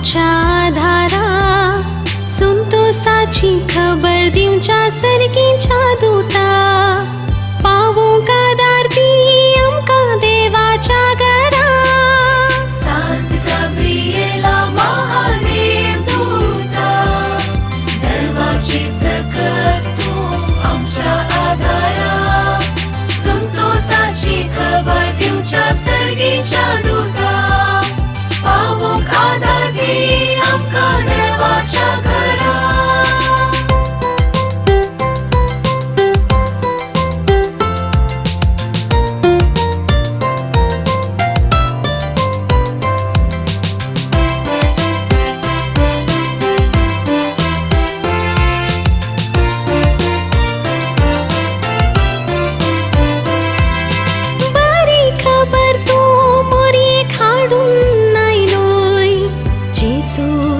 आमच्या आधारा संतोषाची खबर दिवच्या सर्गीच्या दूता पावू का दारती आमका देवाच्या घरा सांत गब्रिएला महादेव दूता दरवाजी सकट तू आमच्या आधारा संतोषाची खबर दिवच्या सर्गीच्या दूता पावूक आधार दी आमका देवाच्या घरा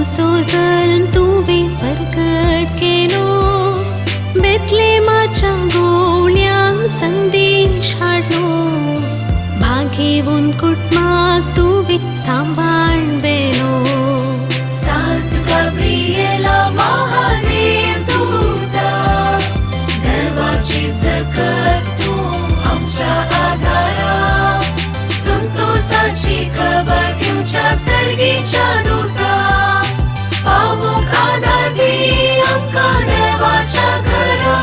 सोजल तुवे प्रकट केलो बेतलेमाच्या गोवण्यां संदेश हाडलो भागेवून कुटुंबाक तुवे सांभाळबेलो सांत गब्रिएला महादेव दूता दरवाजी सकट तू आमच्या आधारा संतोषाची खबर दिवच्या सर्गीच्या दूता पावूक आधार दी आमका देवाच्या घरा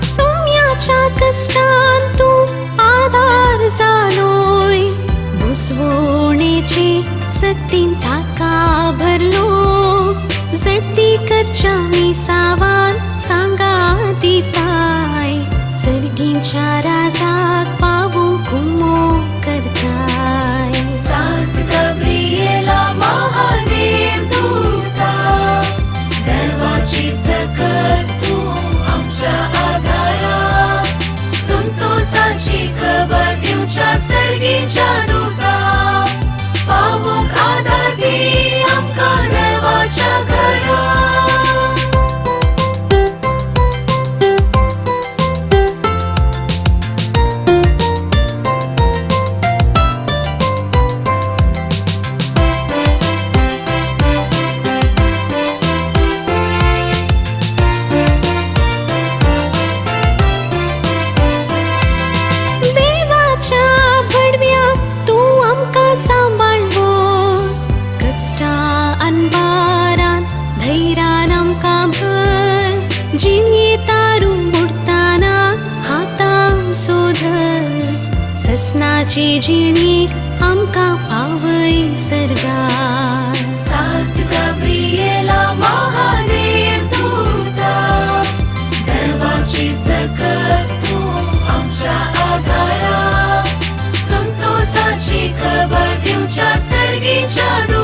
सोम्याच्या कष्टान तू आधार जालोय भुसवणेची सत्तीन थाका भरलो जडती करच्या विसावान सांगा दिताय सर्गीच्या राजाक पावू घुमो करताय सांत गब्रिएला महादेव दूता दरवाजी सकट तू आमच्या आधारा संतोषाची खबर दिवच्या सर्गीच्या दूता पावूक आधार दी आमका देवाच्या घरा ससनाची जिणी आमका पावय सर्गार सांत गब्रिएला महादेव दूता दरवाजी सकट तू आमच्या आधारा संतोषाची खबर दिवच्या सर्गीच्या दूता